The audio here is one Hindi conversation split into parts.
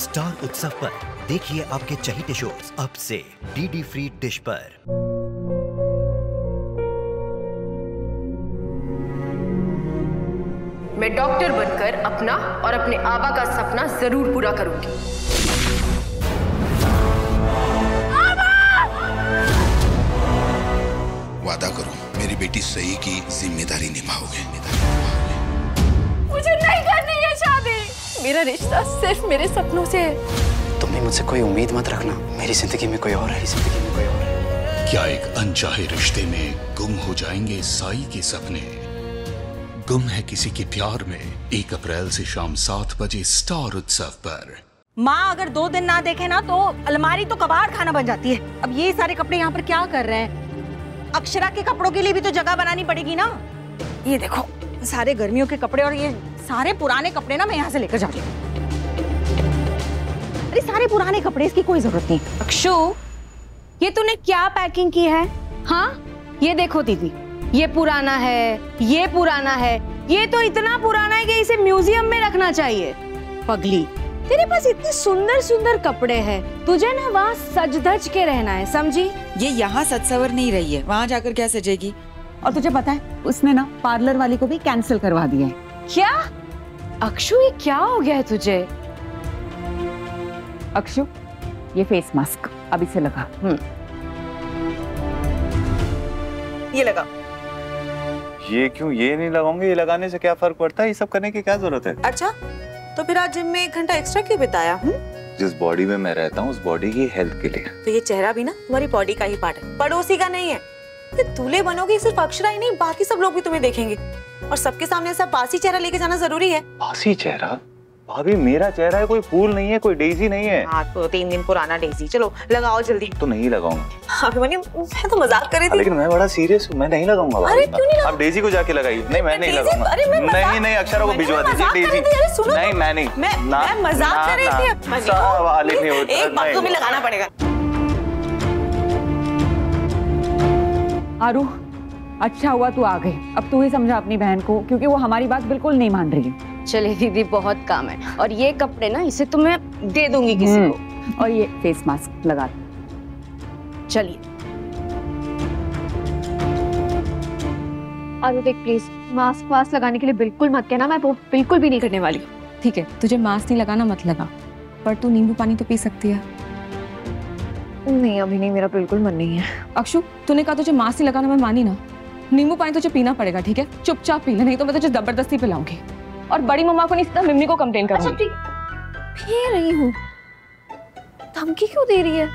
स्टार उत्सव पर देखिए आपके चहेते शोज अब से डीडी फ्री डिश पर। मैं डॉक्टर बनकर अपना और अपने आबा का सपना जरूर पूरा करूंगी। वादा करो मेरी बेटी सही की जिम्मेदारी निभाओगे। मुझे नहीं करनी है शादी। मेरा रिश्ता सिर्फ मेरे सपनों से है। तुम भी मुझसे कोई उम्मीद मत रखना। मेरी जिंदगी में कोई और है, जिंदगी में कोई और है। क्या एक अनचाहे रिश्ते में गुम हो जाएंगे साई के सपने? गुम है किसी के प्यार में 1 अप्रैल से शाम 7 बजे स्टार उत्सव पर। माँ अगर 2 दिन ना देखे ना तो अलमारी तो कबाड़ खाना बन जाती है। अब ये सारे कपड़े यहाँ पर क्या कर रहे हैं? अक्षरा के कपड़ों के लिए भी तो जगह बनानी पड़ेगी ना। ये देखो सारे गर्मियों के कपड़े और ये सारे पुराने कपड़े ना मैं यहाँ से लेकर जा रही हूँ। अरे सारे पुराने कपड़े, इसकी कोई जरूरत नहीं। अक्षु, ये तूने क्या पैकिंग की है? हाँ, ये देखो दीदी, ये पुराना है, ये पुराना है, ये तो इतना पुराना है कि इसे म्यूजियम में रखना चाहिए। पगली, तेरे पास इतने सुंदर सुंदर कपड़े हैं, तुझे ना वहाँ सज धज के रहना है, समझी? ये यहाँ सज सवर नहीं रही है, वहाँ जाकर क्या सजेगी? और तुझे पता है उसने ना पार्लर वाली को भी कैंसिल करवा दिया है। क्या? अक्षु, ये क्या हो गया है तुझे? अक्षु, ये फेस मास्क अब इसे लगा। ये लगा। ये क्यों? ये नहीं लगाऊंगे, ये लगाने से क्या फर्क पड़ता है? ये सब करने की क्या जरूरत है? अच्छा, तो फिर आज जिम में 1 घंटा एक्स्ट्रा क्यों बिताया? जिस बॉडी में मैं रहता हूँ उस बॉडी की हेल्थ के लिए। तो ये चेहरा भी ना तुम्हारी बॉडी का ही पार्ट है, पड़ोसी का नहीं है। ये दूल्हे बनोगे सिर्फ अक्षरा ही नहीं, बाकी सब लोग भी तुम्हें देखेंगे और सबके सामने ऐसा बासी चेहरा लेके जाना जरूरी है। बासी चेहरा? भाभी मेरा चेहरा है, कोई फूल नहीं है, कोई डेजी नहीं है। हाँ तो 3 दिन पुराना डेजी। चलो लगाओ जल्दी। तो नहीं लगाऊंगा। अभिमन्यु, मैं तो मजाक कर रही थी। लेकिन मैं बड़ा सीरियस हूँ, मैं नहीं लगाऊंगा। अरे क्यों नहीं? आप डेजी को जाके लगाइए। नहीं मैं नहीं लगाऊंगा। नहीं अक्षरा को भिजवा दीजिए डेजी। नहीं मैं नहीं। मैं मजाक कर रही थी। एक बात को भी लगाना पड़ेगा। आरू, अच्छा हुआ तू आ गई। अब तू ही समझा अपनी बहन को, क्योंकि वो हमारी बात बिल्कुल नहीं मान रही है। चले दीदी, बहुत काम है और ये कपड़े ना इसे तो मैं दे दूंगी किसी को। और ये फेस मास्क लगा। चलिए आरू देख प्लीज, मास्क वास्क लगाने के लिए बिल्कुल मत कहना, मैं वो बिल्कुल भी नहीं करने वाली। ठीक है, तुझे मास्क नहीं लगाना मत लगा, पर तू नींबू पानी तो पी सकती है। नहीं अभी नहीं, मेरा बिल्कुल मन नहीं है। अक्षु, तूने कहा तुझे मास्क नहीं लगाना, मैं मानी ना। नींबू पानी तुझे पीना पड़ेगा, ठीक है? चुपचाप पी ले, नहीं तो मैं तुझे जबरदस्ती पिलाऊंगी और बड़ी मम्मा को नहीं सीधा मिम्मी को कंप्लेन करूंगी। अच्छा पी रही हूँ, धमकी क्यों दे रही है?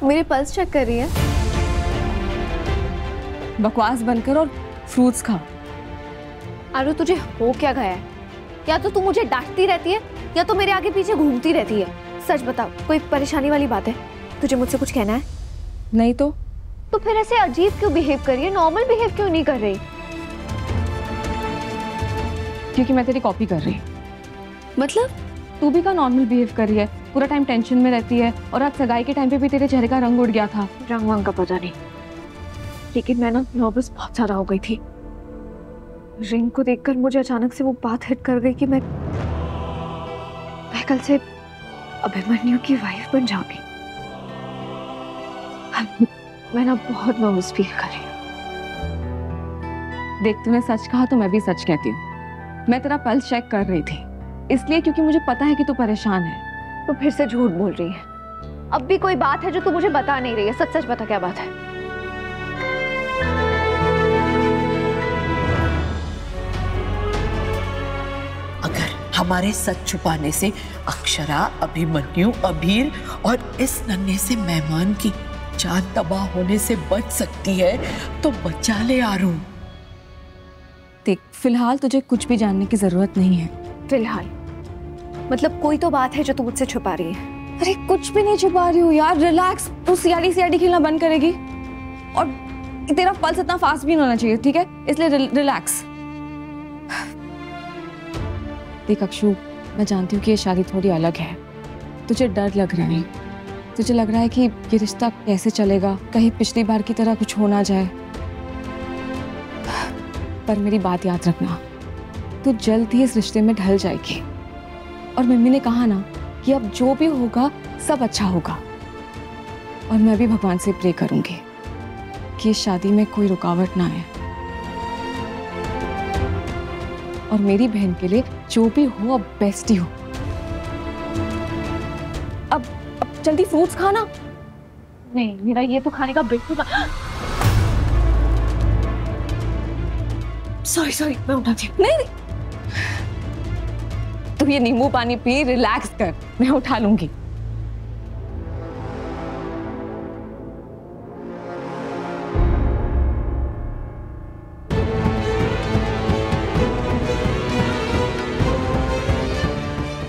मेरी पल्स चेक कर रही है। बकवास बनकर और फ्रूट्स खा। आरू तुझे हो क्या गया है? या तो तू मुझे डांटती रहती है या तो मेरे आगे पीछे घूमती रहती है। सच बता, कोई परेशानी वाली बात है? तुझे मुझसे कुछ कहना है? नहीं तो फिर ऐसे अजीब क्यों बिहेव कर रही है? नॉर्मल बिहेव क्यों नहीं कर रही? क्योंकि मैं तेरी कॉपी कर रही। मतलब? तू भी का नॉर्मल बिहेव कर रही है, पूरा टाइम टेंशन में रहती है और आज सगाई के टाइम पे भी तेरे चेहरे का रंग उड़ गया था। रंग वंग का पता नहीं, लेकिन मैं ना नर्वस बहुत ज्यादा हो गई थी। रिंग को देखकर मुझे अचानक से वो बात हिट कर गई कि मैं कल से अभिमन्यु की वाइफ बन जाऊंगी। मैं ना बहुत नर्वस फील कर रही हूँ। देख, तूने सच कहा तो मैं भी सच कहती हूँ। मैं तेरा पल्स चेक कर रही थी, इसलिए क्योंकि मुझे पता है कि तू परेशान है। तो फिर से झूठ बोल रही है। अब भी कोई बात है जो तू मुझे बता नहीं रही है? सच सच बता, क्या बात है? अगर हमारे सच छुपाने से अक्षरा, अभिमन्यु, अभीर और इस नन्हे से मेहमान की जान तबाह होने से बच सकती है तो बचा ले आरू। देख, फिलहाल तुझे कुछ भी जानने की जरूरत नहीं है। फिलहाल मतलब कोई तो बात है जो तू मुझसे छुपा रही है? अरे कुछ भी नहीं छुपा रही हूँ यार, रिलैक्स। तू सीआईडी खेलना बंद करेगी? और तेरा पल्स इतना फास्ट भी नहीं होना चाहिए, ठीक है? इसलिए रिलैक्स। देख अक्षु, मैं जानती हूँ कि ये शादी थोड़ी अलग है, तुझे डर लग रहा है, तुझे लग रहा है कि ये रिश्ता कैसे चलेगा, कहीं पिछली बार की तरह कुछ हो ना जाए। पर मेरी बात याद रखना, तू जल्द ही इस रिश्ते में ढल जाएगी। और मम्मी ने कहा ना कि अब जो भी होगा सब अच्छा होगा। और मैं भी भगवान से प्रे करूंगी कि इस शादी में कोई रुकावट ना आए। और मेरी बहन के लिए जो भी हो अब बेस्ट ही हो। अब जल्दी फ्रूट्स खाना। नहीं, मेरा ये तो खाने का बिल्कुल। सॉरी मैं उठाती हूँ। नहीं तू ये नींबू पानी पी, रिलैक्स कर, मैं उठा लूंगी।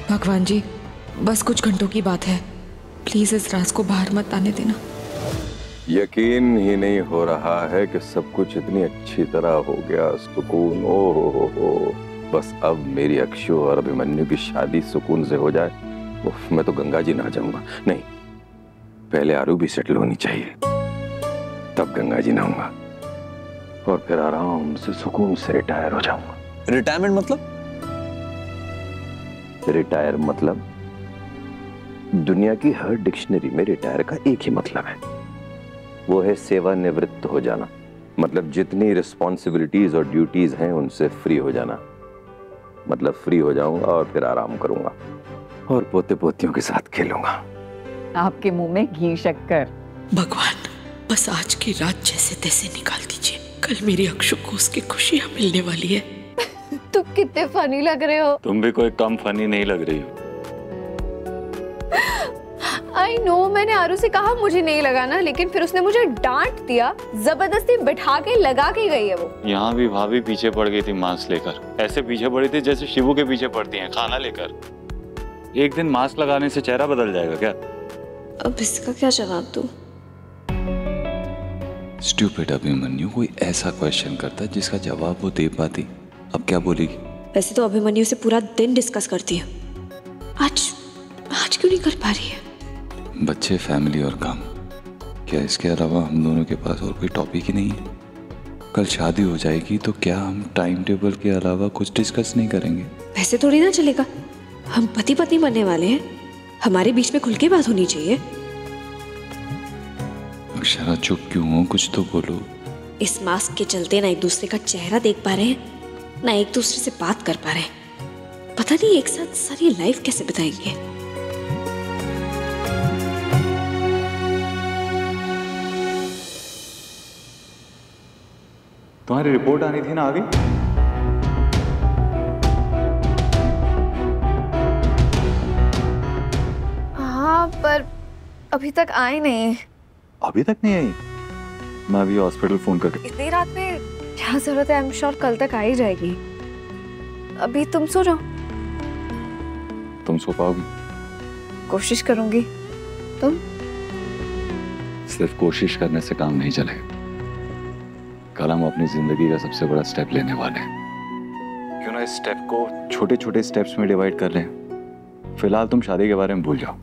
भगवान जी, बस कुछ घंटों की बात है, प्लीज इस राज को बाहर मत आने देना। यकीन ही नहीं हो रहा है कि सब कुछ इतनी अच्छी तरह हो गया। सुकून, ओ हो। बस अब मेरी अक्षु और अभिमन्यु की शादी सुकून से हो जाए। उफ, मैं तो गंगा जी नहा जाऊंगा। नहीं, पहले आरू भी सेटल होनी चाहिए, तब गंगा जी नहाऊंगा और फिर आराम से सुकून से रिटायर हो जाऊंगा। रिटायरमेंट मतलब? रिटायर मतलब दुनिया की हर डिक्शनरी में रिटायर का एक ही मतलब है, वो है सेवानिवृत्त हो जाना। मतलब जितनी रिस्पॉन्सिबिलिटीज और ड्यूटीज हैं उनसे फ्री हो जाना। मतलब फ्री हो जाऊंगा और फिर आराम करूंगा और पोते पोतियों के साथ खेलूंगा। आपके मुंह में घी शक्कर। भगवान, बस आज की रात जैसे तैसे निकाल दीजिए। कल मेरी अक्षु को उसकी खुशियां मिलने वाली है। तुम कितने फनी लग रहे हो। तुम भी कोई कम फनी नहीं लग रही हो। आई नो, मैंने आरू से कहा मुझे नहीं लगाना, लेकिन फिर उसने मुझे डांट दिया, जबरदस्ती बिठा के लगा के गई है वो। यहाँ भी भाभी पीछे पड़ गई थी मास्क लेकर, ऐसे पीछे पड़ी थी जैसे शिवू के पीछे पड़ती हैं खाना लेकर। एक दिन मास्क लगाने से चेहरा बदल जाएगा क्या? अब इसका क्या जवाब दूं? स्टूपिड अभिमन्यु, कोई ऐसा क्वेश्चन करता जिसका जवाब वो दे पाती। अब क्या बोलेगी? वैसे तो अभिमन्यु से पूरा दिन डिस्कस करती है, आज क्यों नहीं कर पा रही है? बच्चे, फैमिली और काम, क्या इसके अलावा हम दोनों के पास और कोई टॉपिक ही नहीं है? कल शादी हो जाएगी तो क्या हम टाइम टेबल के अलावा कुछ डिस्कस नहीं करेंगे? वैसे थोड़ी ना चलेगा, हम पति पत्नी बनने वाले हैं, हमारे बीच में खुल के बात होनी चाहिए। अक्षरा चुप क्यों हो, कुछ तो बोलो। इस मास्क के चलते ना एक दूसरे का चेहरा देख पा रहे हैं, ना एक दूसरे से बात कर पा रहे हैं। पता नहीं एक साथ सारी लाइफ कैसे बिताएंगे। तुम्हारी रिपोर्ट आनी थी ना, आ गई? हाँ, पर अभी तक आई नहीं। अभी तक नहीं आई? मैं अभी हॉस्पिटल फोन करके। इतनी रात में क्या जरूरत है? आई एम श्योर कल तक आ ही जाएगी। अभी तुम सो जाओ। तुम सो पाओगी? कोशिश करूंगी। तुम? सिर्फ कोशिश करने से काम नहीं चलेगा। कल हम अपनी जिंदगी का सबसे बड़ा स्टेप लेने वाले हैं। क्यों ना इस स्टेप को छोटे छोटे स्टेप्स में डिवाइड कर लें। फिलहाल तुम शादी के बारे में भूल जाओ,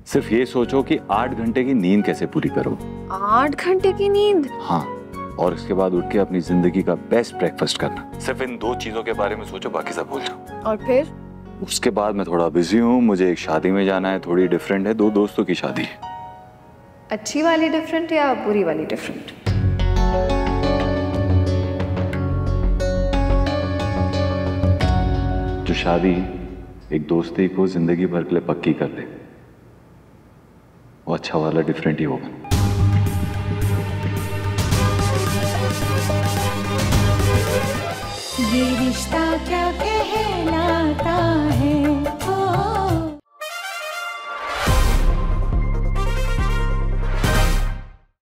सिर्फ ये सोचो कि 8 घंटे की नींद कैसे पूरी करो। 8 घंटे की नींद? हाँ, और इसके बाद उठ के अपनी जिंदगी का बेस्ट ब्रेकफास्ट करना। सिर्फ इन 2 चीजों के बारे में सोचो, बाकी सब भूल जाओ। और फिर? उसके बाद मैं थोड़ा बिजी हूँ, मुझे एक शादी में जाना है, थोड़ी डिफरेंट है, 2 दोस्तों की शादी है। अच्छी वाली डिफरेंट या बुरी वाली डिफरेंट? जो शादी एक दोस्ती को जिंदगी भर के लिए पक्की कर दे, वो अच्छा वाला डिफरेंट ही होगा। ये रिश्ता क्या कहलाता